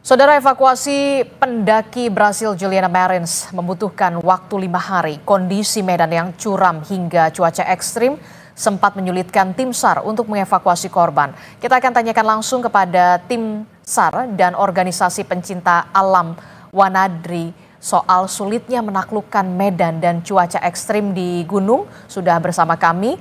Saudara, evakuasi pendaki Brasil Juliana Marins membutuhkan waktu 5 hari. Kondisi medan yang curam hingga cuaca ekstrim sempat menyulitkan tim SAR untuk mengevakuasi korban. Kita akan tanyakan langsung kepada tim SAR dan organisasi pencinta alam Wanadri soal sulitnya menaklukkan medan dan cuaca ekstrim di gunung. Sudah bersama kami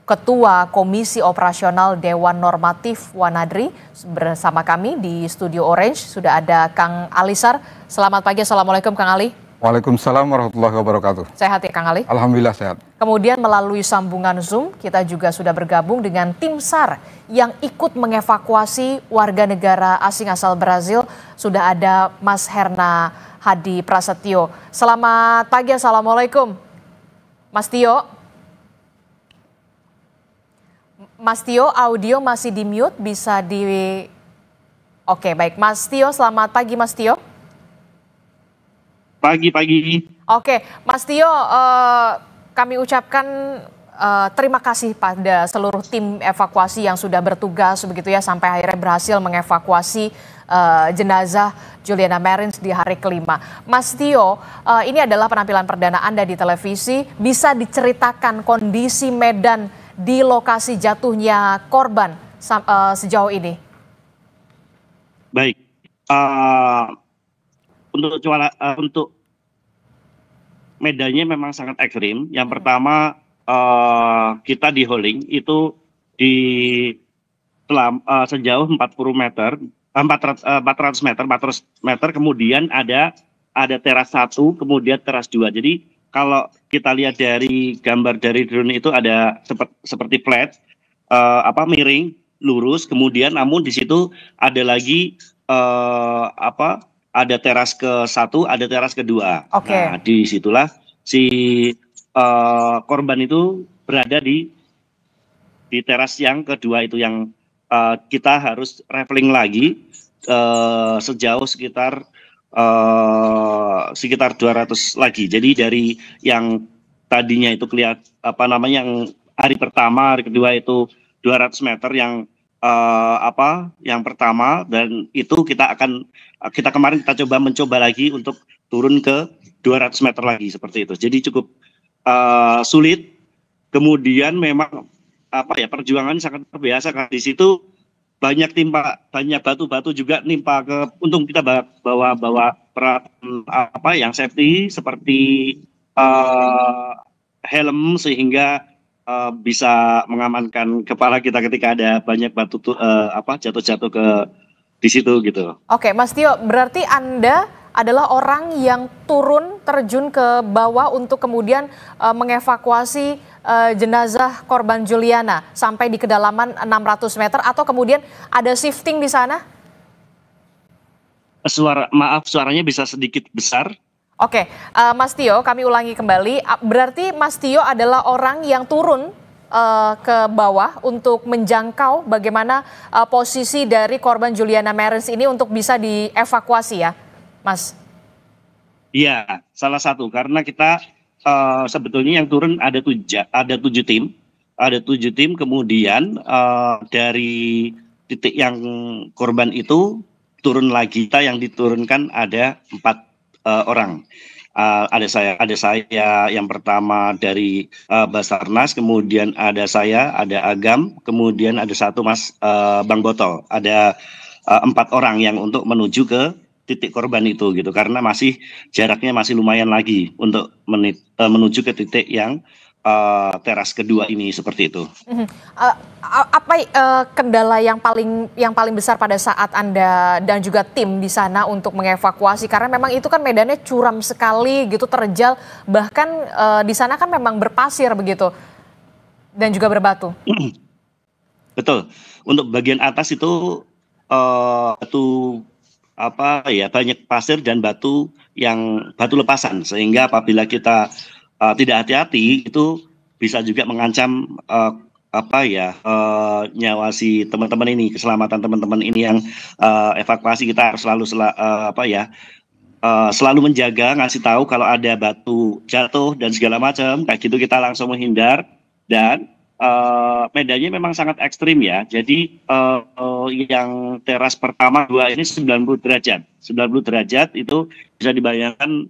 Ketua Komisi Operasional Dewan Normatif Wanadri bersama kami di Studio Orange. Sudah ada Kang Alisar. Selamat pagi, Assalamualaikum Kang Ali. Waalaikumsalam warahmatullahi wabarakatuh. Sehat ya Kang Ali? Alhamdulillah sehat. Kemudian melalui sambungan Zoom kita juga sudah bergabung dengan tim SAR yang ikut mengevakuasi warga negara asing asal Brazil. Sudah ada Mas Herna Hadi Prasetyo. Selamat pagi, Assalamualaikum. Mas Tio. Mas Tio, audio masih di mute, bisa di... Oke, baik. Mas Tio, selamat pagi Mas Tio. Pagi. Oke, Mas Tio, kami ucapkan terima kasih pada seluruh tim evakuasi yang sudah bertugas begitu ya sampai akhirnya berhasil mengevakuasi jenazah Juliana Marins di hari kelima. Mas Tio, ini adalah penampilan perdana Anda di televisi. Bisa diceritakan kondisi medan di lokasi jatuhnya korban sejauh ini? Baik, untuk medannya memang sangat ekstrim. Yang pertama kita di hauling itu di sejauh 400 meter, 400 meter, kemudian ada teras 1, kemudian teras 2. Jadi kalau kita lihat dari gambar dari drone itu ada seperti flat, miring, lurus, kemudian namun di situ ada lagi ada teras ke-1, ada teras ke-2. Oke. Nah, disitulah si korban itu berada di teras yang kedua itu yang kita harus traveling lagi sejauh sekitar 200 lagi. Jadi dari yang tadinya itu kelihatan yang hari pertama, hari kedua itu 200 meter yang pertama, dan itu kita kemarin mencoba lagi untuk turun ke 200 meter lagi seperti itu. Jadi cukup sulit. Kemudian memang perjuangan sangat luar biasa karena di situ banyak batu-batu juga nimpa ke. Untung kita bawa peralatan yang safety seperti helm sehingga bisa mengamankan kepala kita ketika ada banyak batu jatuh ke di situ gitu. Oke, Mas Tio, berarti Anda adalah orang yang turun terjun ke bawah untuk kemudian mengevakuasi jenazah korban Juliana sampai di kedalaman 600 meter atau kemudian ada shifting di sana? Suaranya bisa sedikit besar. Oke, Mas Tio, kami ulangi kembali. Berarti Mas Tio adalah orang yang turun ke bawah untuk menjangkau bagaimana posisi dari korban Juliana Marins ini untuk bisa dievakuasi ya, Mas? Iya, salah satu karena kita sebetulnya yang turun ada 7 tim, kemudian dari titik yang korban itu turun lagi, kita yang diturunkan ada 4 orang. Ada saya yang pertama dari Basarnas, kemudian ada saya, ada Agam, kemudian ada satu Mas Bang Botol. Ada 4 orang yang untuk menuju ke titik korban itu gitu, karena jaraknya masih lumayan lagi untuk menuju ke titik yang teras kedua ini seperti itu. Apa kendala yang paling besar pada saat Anda dan juga tim di sana untuk mengevakuasi, karena memang itu kan medannya curam sekali gitu, terjal, bahkan di sana kan memang berpasir begitu dan juga berbatu. Betul. Untuk bagian atas itu banyak pasir dan batu lepasan, sehingga apabila kita tidak hati-hati itu bisa juga mengancam nyawa si teman-teman ini, keselamatan teman-teman ini yang evakuasi. Kita harus selalu menjaga, ngasih tahu kalau ada batu jatuh dan segala macam kayak gitu, kita langsung menghindar dan medannya memang sangat ekstrim ya. Jadi yang teras pertama dua ini 90 derajat. 90 derajat itu bisa dibayangkan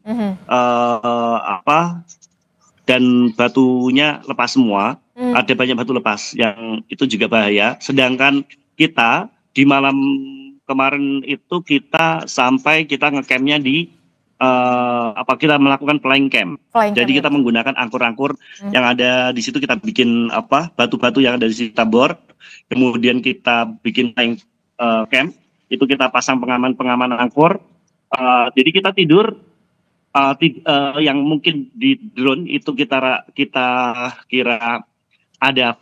dan batunya lepas semua. Ada banyak batu lepas yang itu juga bahaya. Sedangkan kita di malam kemarin itu kita ngecampnya di kita melakukan flying camp. Jadi kita menggunakan angkur-angkur yang ada di situ, kita bikin batu-batu yang ada di situ kita bor, kemudian kita bikin flying camp, itu kita pasang pengaman angkur. Jadi kita tidur yang mungkin di drone itu kita kira ada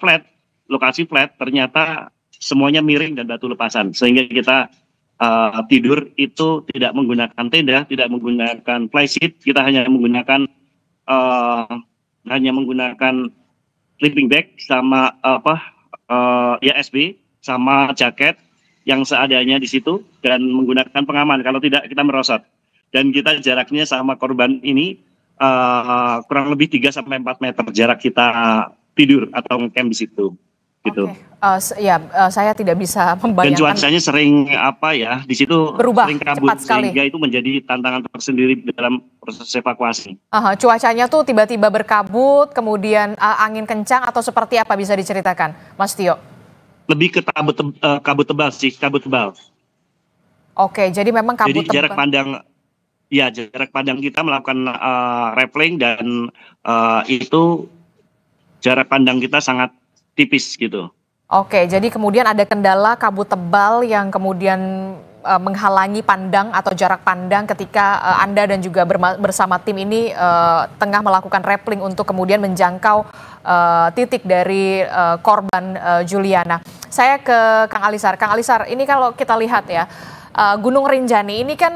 lokasi flat, ternyata semuanya miring dan batu lepasan, sehingga kita tidur itu tidak menggunakan tenda, tidak menggunakan flysheet, kita hanya menggunakan sleeping bag sama SB sama jaket yang seadanya di situ dan menggunakan pengaman, kalau tidak kita merosot. Dan kita jaraknya sama korban ini kurang lebih 3-4 meter jarak kita tidur atau ngecamp di situ. Gitu. Saya tidak bisa membayangkan. Dan cuacanya sering di situ berubah sering kabut, cepat sekali, sehingga itu menjadi tantangan tersendiri dalam proses evakuasi. Cuacanya tuh tiba-tiba berkabut, kemudian angin kencang atau seperti apa, bisa diceritakan, Mas Tio? Lebih ke kabut tebal sih, kabut tebal. Oke, jadi memang kabut jadi tebal. Jarak pandang kita melakukan rappelling dan itu jarak pandang kita sangat tipis gitu. Oke, jadi kemudian ada kendala kabut tebal yang kemudian menghalangi pandang atau jarak pandang ketika Anda dan juga bersama tim ini tengah melakukan rappelling untuk kemudian menjangkau titik dari korban Juliana. Saya ke Kang Alisar. Kang Alisar, ini kalau kita lihat ya, Gunung Rinjani ini kan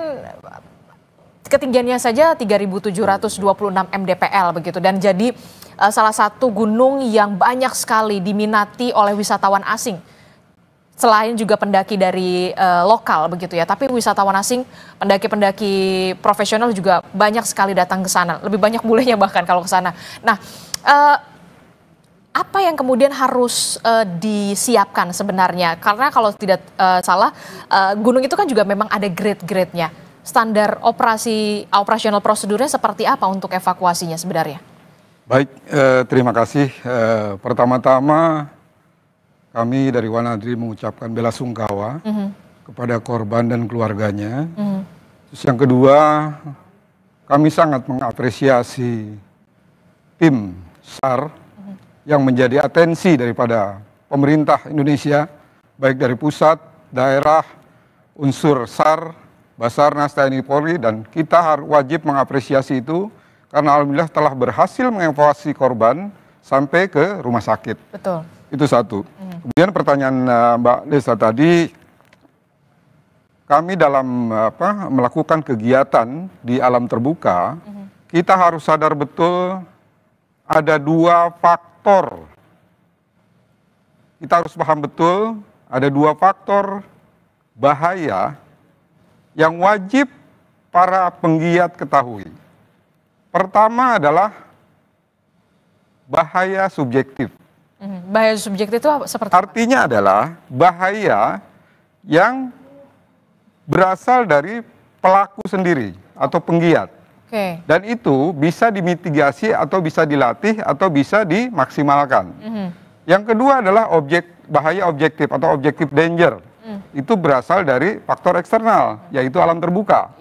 ketinggiannya saja 3.726 mdpl begitu, dan jadi salah satu gunung yang banyak sekali diminati oleh wisatawan asing. Selain juga pendaki dari lokal begitu ya, tapi wisatawan asing, pendaki-pendaki profesional juga banyak sekali datang ke sana. Lebih banyak bulenya bahkan kalau ke sana. Nah, apa yang kemudian harus disiapkan sebenarnya? Karena kalau tidak salah, gunung itu kan juga memang ada grade-grade-nya. Standar operasional prosedurnya seperti apa untuk evakuasinya sebenarnya? Baik, terima kasih. Pertama-tama kami dari Wanadri mengucapkan belasungkawa kepada korban dan keluarganya. Terus yang kedua, kami sangat mengapresiasi tim SAR yang menjadi atensi daripada pemerintah Indonesia, baik dari pusat, daerah, unsur SAR, Basarnas, TNI, Polri, dan kita wajib mengapresiasi itu karena alhamdulillah telah berhasil mengevakuasi korban sampai ke rumah sakit. Betul. Itu satu. Kemudian pertanyaan Mbak Desa tadi, kami dalam melakukan kegiatan di alam terbuka, kita harus sadar betul ada dua faktor. Kita harus paham betul ada dua faktor bahaya yang wajib para penggiat ketahui. Pertama adalah bahaya subjektif. Bahaya subjektif itu seperti apa? Artinya adalah bahaya yang berasal dari pelaku sendiri atau penggiat. Oke. Dan itu bisa dimitigasi atau bisa dilatih atau bisa dimaksimalkan. Yang kedua adalah bahaya objektif atau objective danger. Itu berasal dari faktor eksternal, yaitu alam terbuka.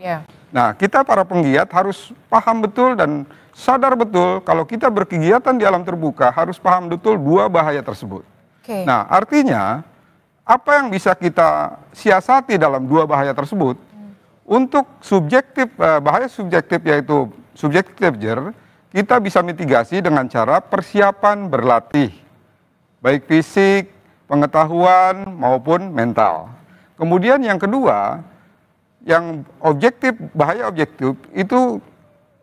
Nah, kita para penggiat harus paham betul dan sadar betul kalau kita berkegiatan di alam terbuka harus paham betul dua bahaya tersebut. Nah, artinya apa yang bisa kita siasati dalam dua bahaya tersebut? Untuk bahaya subjektif yaitu subjective danger, kita bisa mitigasi dengan cara persiapan berlatih, baik fisik, pengetahuan maupun mental. Kemudian yang kedua, yang bahaya objektif itu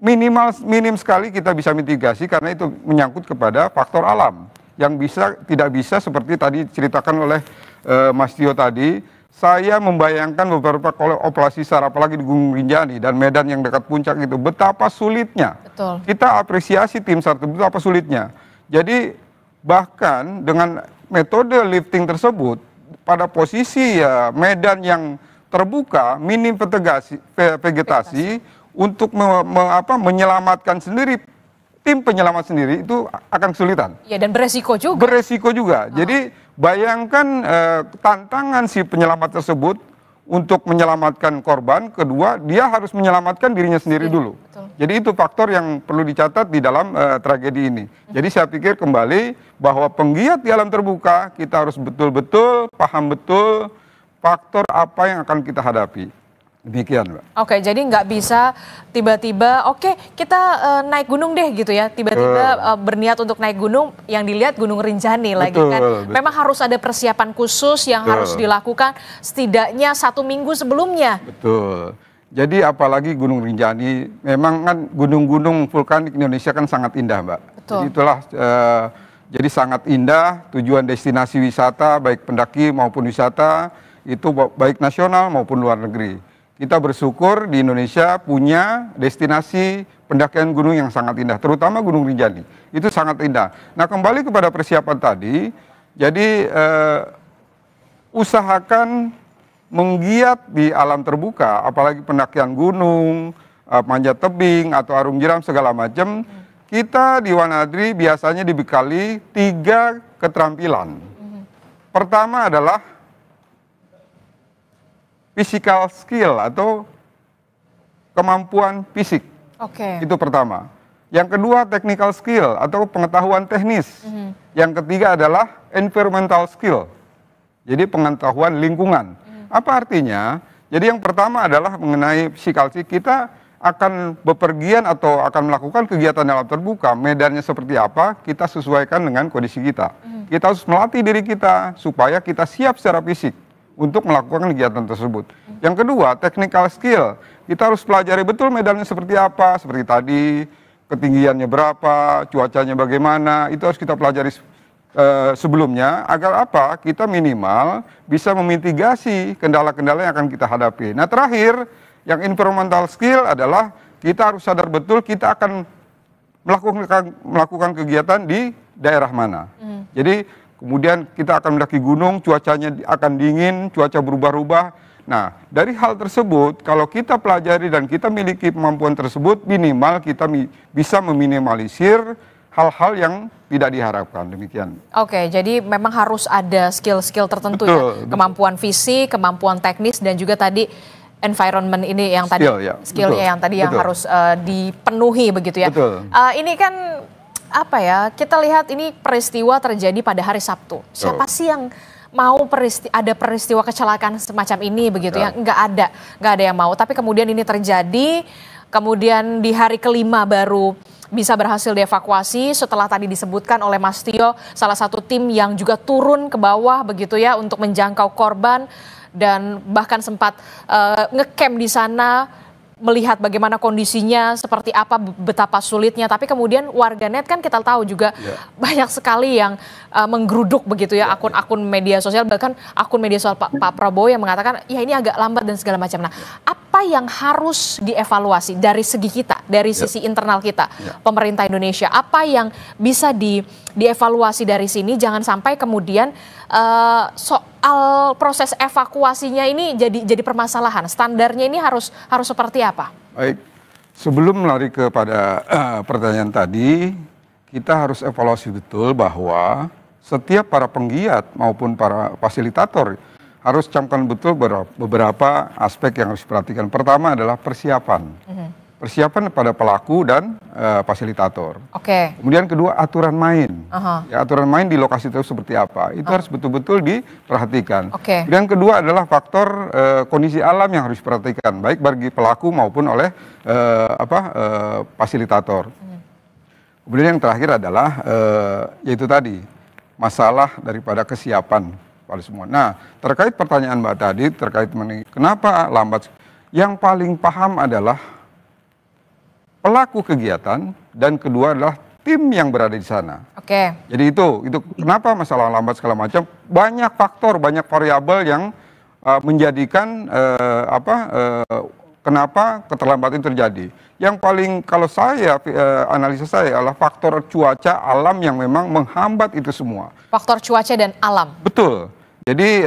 minim sekali kita bisa mitigasi karena itu menyangkut kepada faktor alam yang tidak bisa seperti tadi ceritakan oleh Mas Tio tadi. Saya membayangkan beberapa operasi SAR apalagi di Gunung Rinjani dan medan yang dekat puncak itu betapa sulitnya. Betul. Kita apresiasi tim SAR itu betapa sulitnya. Jadi Bahkan dengan metode lifting tersebut, pada posisi medan yang terbuka, minim vegetasi, untuk menyelamatkan sendiri, tim penyelamat sendiri itu akan kesulitan. Ya, dan beresiko juga. Beresiko juga. Jadi bayangkan tantangan si penyelamat tersebut untuk menyelamatkan korban, kedua dia harus menyelamatkan dirinya sendiri dulu. Betul. Jadi itu faktor yang perlu dicatat di dalam tragedi ini. Jadi saya pikir kembali bahwa penggiat di alam terbuka kita harus betul-betul paham betul faktor apa yang akan kita hadapi. Demikian, Mbak. Oke, jadi nggak bisa tiba-tiba, oke, kita naik gunung deh gitu ya. Tiba-tiba berniat untuk naik gunung, yang dilihat Gunung Rinjani lagi kan. Betul. Memang harus ada persiapan khusus yang harus dilakukan setidaknya 1 minggu sebelumnya. Betul. Jadi apalagi Gunung Rinjani, memang kan gunung-gunung vulkanik Indonesia kan sangat indah, Mbak. Betul. Jadi itulah, jadi sangat indah tujuan destinasi wisata, baik pendaki maupun wisata, itu baik nasional maupun luar negeri. Kita bersyukur di Indonesia punya destinasi pendakian gunung yang sangat indah, terutama Gunung Rinjani. Itu sangat indah. Nah, kembali kepada persiapan tadi, jadi usahakan menggiat di alam terbuka, apalagi pendakian gunung, manjat tebing, atau arung jeram segala macam, kita di Wanadri biasanya dibekali 3 keterampilan. Pertama adalah physical skill atau kemampuan fisik. Oke. Itu pertama. Yang kedua technical skill atau pengetahuan teknis. Yang ketiga adalah environmental skill. Jadi pengetahuan lingkungan. Apa artinya? Jadi yang pertama adalah mengenai physical skill. Kita akan bepergian atau akan melakukan kegiatan alam terbuka, medannya seperti apa, kita sesuaikan dengan kondisi kita. Kita harus melatih diri kita supaya kita siap secara fisik untuk melakukan kegiatan tersebut. Yang kedua, technical skill. Kita harus pelajari betul medannya seperti apa, seperti tadi, ketinggiannya berapa, cuacanya bagaimana, itu harus kita pelajari sebelumnya, agar apa? Kita minimal bisa memitigasi kendala-kendala yang akan kita hadapi. Nah, terakhir, yang environmental skill adalah kita harus sadar betul kita akan melakukan kegiatan di daerah mana. Jadi kemudian kita akan mendaki gunung, cuacanya akan dingin, cuaca berubah-ubah. Nah, dari hal tersebut, kalau kita pelajari dan kita miliki kemampuan tersebut, minimal kita bisa meminimalisir hal-hal yang tidak diharapkan. Demikian. Oke, jadi memang harus ada skill-skill tertentu. Betul, ya. Kemampuan fisik, kemampuan teknis, dan juga tadi environment ini yang tadi, skillnya yang tadi yang harus dipenuhi begitu ya. Betul. Ini kan apa ya, kita lihat ini peristiwa terjadi pada hari Sabtu. Siapa sih yang mau ada peristiwa kecelakaan semacam ini begitu ya? Nggak ada yang mau. Tapi kemudian ini terjadi, kemudian di hari kelima baru bisa berhasil dievakuasi setelah tadi disebutkan oleh Mas Tio, salah satu tim yang juga turun ke bawah begitu ya untuk menjangkau korban dan bahkan sempat ngecamp di sana, melihat bagaimana kondisinya, seperti apa, betapa sulitnya. Tapi kemudian warganet kan kita tahu juga banyak sekali yang menggeruduk begitu ya akun-akun media sosial, bahkan akun media sosial Pak Prabowo yang mengatakan ya ini agak lambat dan segala macam. Nah, apa yang harus dievaluasi dari segi kita, dari sisi internal kita, pemerintah Indonesia, apa yang bisa dievaluasi dari sini, jangan sampai kemudian soal proses evakuasinya ini jadi permasalahan. Standarnya ini harus seperti apa? Baik, sebelum lari kepada pertanyaan tadi, kita harus evaluasi betul bahwa setiap para penggiat maupun para fasilitator harus camkan betul beberapa aspek yang harus diperhatikan. Pertama adalah persiapan. Persiapan pada pelaku dan fasilitator. Kemudian kedua, aturan main. Ya, aturan main di lokasi itu seperti apa? Itu harus betul-betul diperhatikan. Kemudian kedua adalah faktor kondisi alam yang harus diperhatikan, baik bagi pelaku maupun oleh fasilitator. Kemudian yang terakhir adalah yaitu tadi masalah daripada kesiapan pada semua. Nah, terkait pertanyaan Mbak tadi terkait kenapa lambat, yang paling paham adalah pelaku kegiatan dan kedua adalah tim yang berada di sana. Jadi itu kenapa masalah lambat segala macam, banyak faktor, banyak variabel yang menjadikan kenapa keterlambatan terjadi. Yang paling kalau saya analisa saya adalah faktor cuaca alam yang memang menghambat itu semua. Faktor cuaca dan alam. Betul. Jadi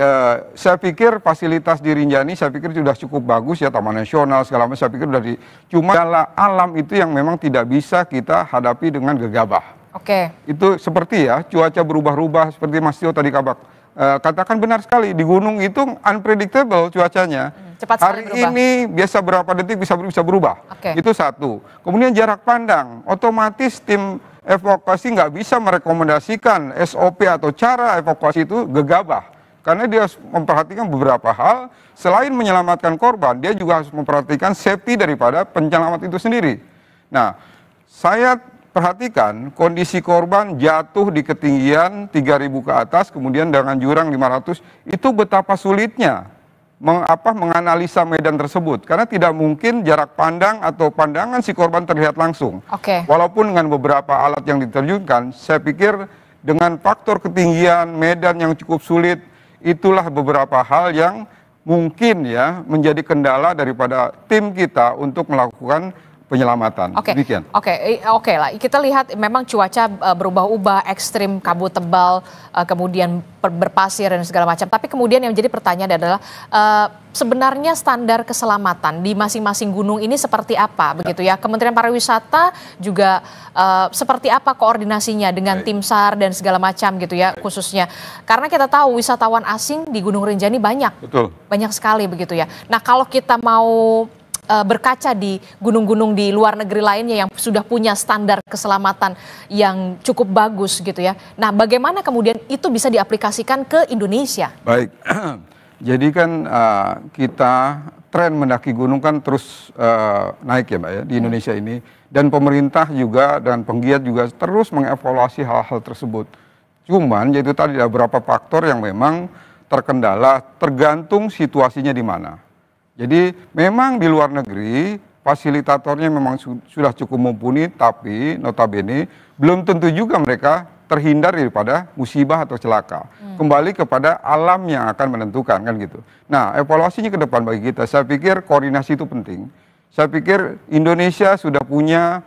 saya pikir fasilitas di Rinjani saya pikir sudah cukup bagus ya, Taman Nasional segala macam saya pikir sudah cuma alam itu yang memang tidak bisa kita hadapi dengan gegabah. Oke. Itu seperti ya cuaca berubah-ubah seperti Mas Tio tadi katakan benar sekali, di gunung itu unpredictable cuacanya. Cepat Hari berubah. ini biasa berapa detik bisa berubah. Itu satu. Kemudian jarak pandang, otomatis tim evakuasi nggak bisa merekomendasikan SOP atau cara evakuasi itu gegabah. Karena dia harus memperhatikan beberapa hal, selain menyelamatkan korban, dia juga harus memperhatikan safety daripada penyelamat itu sendiri. Nah, saya perhatikan kondisi korban jatuh di ketinggian 3.000 ke atas, kemudian dengan jurang 500, itu betapa sulitnya menganalisa medan tersebut. Karena tidak mungkin jarak pandang atau pandangan si korban terlihat langsung. Walaupun dengan beberapa alat yang diterjunkan, saya pikir dengan faktor ketinggian, medan yang cukup sulit, itulah beberapa hal yang mungkin ya menjadi kendala daripada tim kita untuk melakukan penyelamatan. Demikian. Oke lah. Kita lihat memang cuaca berubah-ubah, ekstrim, kabut tebal, kemudian berpasir dan segala macam. Tapi kemudian yang menjadi pertanyaan adalah sebenarnya standar keselamatan di masing-masing gunung ini seperti apa, begitu ya? Kementerian Pariwisata juga seperti apa koordinasinya dengan tim SAR dan segala macam gitu ya, khususnya karena kita tahu wisatawan asing di Gunung Rinjani banyak, banyak sekali begitu ya. Nah kalau kita mau berkaca di gunung-gunung di luar negeri lainnya yang sudah punya standar keselamatan yang cukup bagus gitu ya. Nah, bagaimana kemudian itu bisa diaplikasikan ke Indonesia? Baik, jadi kan kita tren mendaki gunung kan terus naik ya Mbak ya di Indonesia ini. Dan pemerintah juga dan penggiat juga terus mengevaluasi hal-hal tersebut. Cuman yaitu tadi ada beberapa faktor yang memang terkendala tergantung situasinya di mana. Jadi memang di luar negeri fasilitatornya memang sudah cukup mumpuni, tapi notabene belum tentu juga mereka terhindar daripada musibah atau celaka. Kembali kepada alam yang akan menentukan kan gitu. Nah evaluasinya ke depan bagi kita, saya pikir koordinasi itu penting. Saya pikir Indonesia sudah punya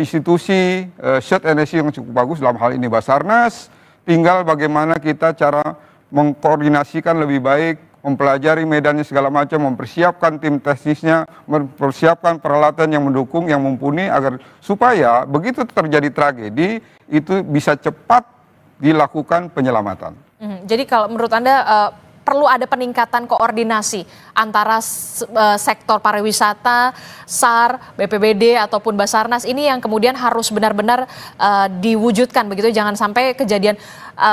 institusi search and rescue yang cukup bagus, dalam hal ini Basarnas. Tinggal bagaimana kita cara mengkoordinasikan lebih baik, mempelajari medannya segala macam, mempersiapkan tim teknisnya, mempersiapkan peralatan yang mendukung, yang mumpuni agar supaya begitu terjadi tragedi itu bisa cepat dilakukan penyelamatan. Jadi kalau menurut Anda perlu ada peningkatan koordinasi antara sektor pariwisata, SAR, BPBD ataupun Basarnas ini yang kemudian harus benar-benar diwujudkan begitu, jangan sampai kejadian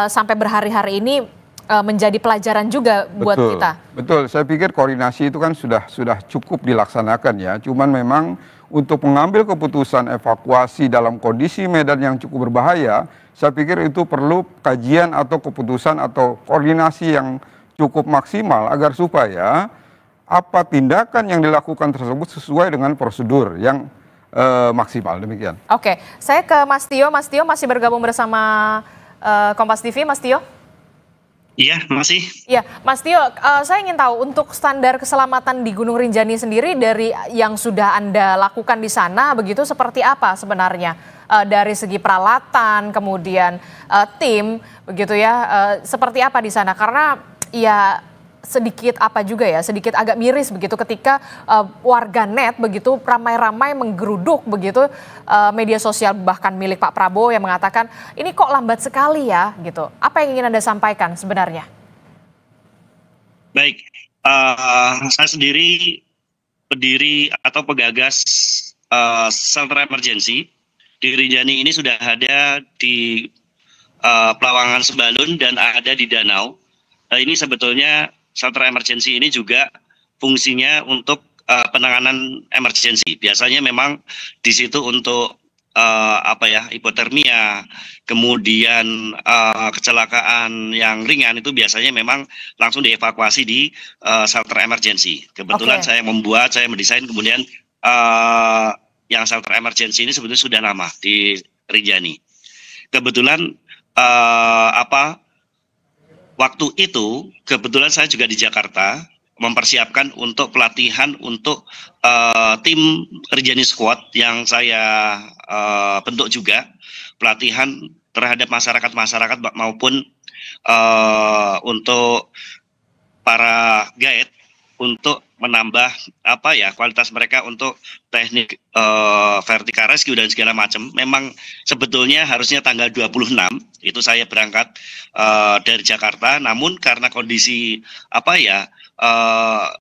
sampai berhari-hari ini menjadi pelajaran juga buat kita. Betul, saya pikir koordinasi itu kan sudah cukup dilaksanakan ya. Cuman memang untuk mengambil keputusan evakuasi dalam kondisi medan yang cukup berbahaya, saya pikir itu perlu kajian atau keputusan atau koordinasi yang cukup maksimal agar supaya apa tindakan yang dilakukan tersebut sesuai dengan prosedur yang maksimal. Demikian. Oke, saya ke Mas Tio. Mas Tio masih bergabung bersama Kompas TV, Mas Tio? Iya, masih. Iya, Mas Tio, saya ingin tahu untuk standar keselamatan di Gunung Rinjani sendiri dari yang sudah Anda lakukan di sana, begitu seperti apa sebenarnya? Dari segi peralatan, kemudian tim, begitu ya, seperti apa di sana? Karena ya sedikit sedikit agak miris begitu ketika warganet begitu ramai-ramai menggeruduk begitu media sosial bahkan milik Pak Prabowo yang mengatakan ini kok lambat sekali ya gitu. Apa yang ingin Anda sampaikan sebenarnya? Baik, saya sendiri pendiri atau pegagas shelter emergency di Rinjani ini sudah ada di Pelawangan Sembalun dan ada di Danau. Ini sebetulnya shelter emergency ini juga fungsinya untuk penanganan emergency. Biasanya memang di situ untuk hipotermia, kemudian kecelakaan yang ringan itu biasanya memang langsung dievakuasi di shelter emergency. Kebetulan saya mendesain, kemudian yang shelter emergency ini sebetulnya sudah lama di Rinjani. Kebetulan waktu itu kebetulan saya juga di Jakarta mempersiapkan untuk pelatihan untuk tim Rinjani Squad yang saya bentuk juga, pelatihan terhadap masyarakat maupun untuk para guide untuk menambah kualitas mereka untuk teknik vertical rescue dan segala macam. Memang sebetulnya harusnya tanggal 26 itu saya berangkat dari Jakarta, namun karena kondisi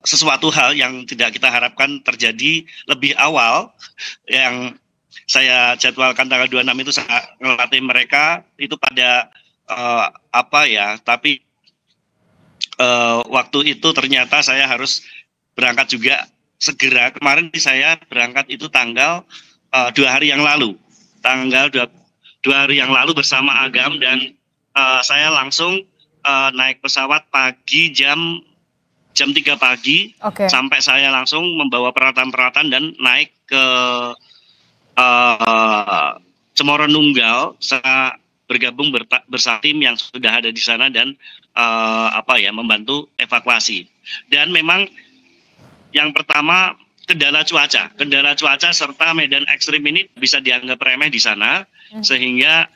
sesuatu hal yang tidak kita harapkan terjadi lebih awal, yang saya jadwalkan tanggal 26 itu saya ngelatih mereka itu pada tapi waktu itu ternyata saya harus berangkat juga segera. Kemarin saya berangkat itu tanggal 2 hari yang lalu, dua hari yang lalu bersama Agam, dan saya langsung naik pesawat pagi jam 3 pagi. Sampai saya langsung membawa peralatan-peralatan dan naik ke Cemoro Nunggal. Saya bergabung bersama tim yang sudah ada di sana dan membantu evakuasi. Dan memang yang pertama kendala cuaca serta medan ekstrim ini bisa dianggap remeh di sana, sehingga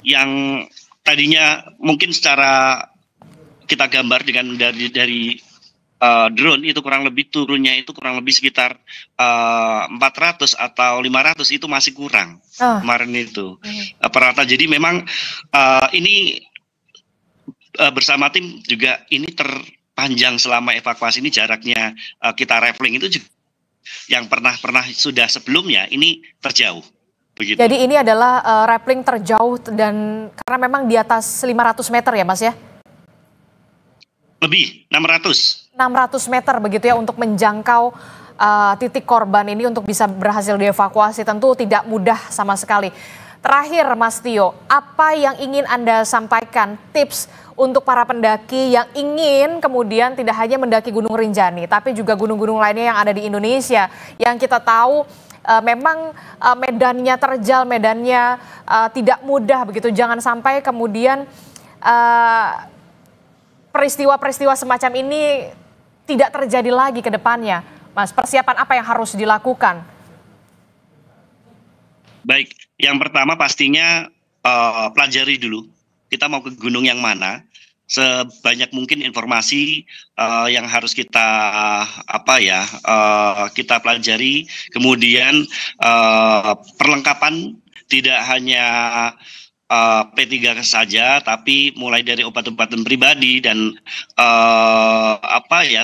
yang tadinya mungkin secara kita gambar dengan dari drone itu kurang lebih turunnya itu kurang lebih sekitar 400 atau 500, itu masih kurang kemarin itu peralatan. Jadi memang ini bersama tim juga ini terpanjang selama evakuasi ini, jaraknya kita traveling itu juga yang pernah sudah sebelumnya ini terjauh. Begitu. Jadi ini adalah rappelling terjauh dan karena memang di atas 500 meter ya Mas ya? Lebih 600 meter begitu ya untuk menjangkau titik korban ini untuk bisa berhasil dievakuasi. Tentu tidak mudah sama sekali. Terakhir Mas Tio, apa yang ingin Anda sampaikan, tips untuk para pendaki yang ingin kemudian tidak hanya mendaki Gunung Rinjani tapi juga gunung-gunung lainnya yang ada di Indonesia yang kita tahu memang medannya terjal, medannya tidak mudah begitu. Jangan sampai kemudian peristiwa-peristiwa semacam ini tidak terjadi lagi ke depannya. Mas, persiapan apa yang harus dilakukan? Baik, yang pertama pastinya pelajari dulu kita mau ke gunung yang mana, sebanyak mungkin informasi yang harus kita kita pelajari. Kemudian perlengkapan tidak hanya P3K saja, tapi mulai dari obat-obatan pribadi dan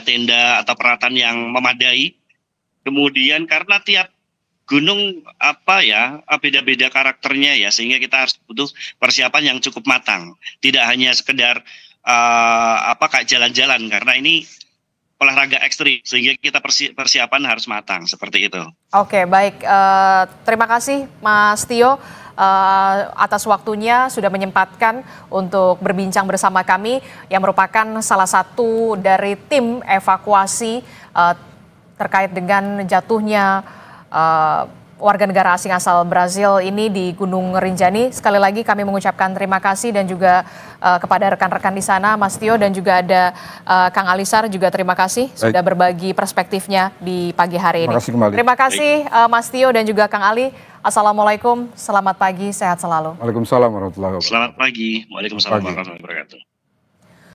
tenda atau peralatan yang memadai. Kemudian karena tiap gunung beda-beda karakternya ya, sehingga kita harus butuh persiapan yang cukup matang. Tidak hanya sekedar kayak jalan-jalan, karena ini olahraga ekstrim, sehingga kita persiapan harus matang seperti itu. Oke, baik. Terima kasih Mas Tio atas waktunya sudah menyempatkan untuk berbincang bersama kami yang merupakan salah satu dari tim evakuasi terkait dengan jatuhnya warga negara asing asal Brazil ini di Gunung Rinjani. Sekali lagi kami mengucapkan terima kasih dan juga kepada rekan-rekan di sana, Mas Tio, dan juga ada Kang Alisar, juga terima kasih sudah berbagi perspektifnya di pagi hari ini. Terima kasih Mas Tio dan juga Kang Ali. Assalamualaikum, selamat pagi, sehat selalu. Waalaikumsalam warahmatullahi wabarakatuh. Selamat pagi, waalaikumsalam warahmatullahi wabarakatuh.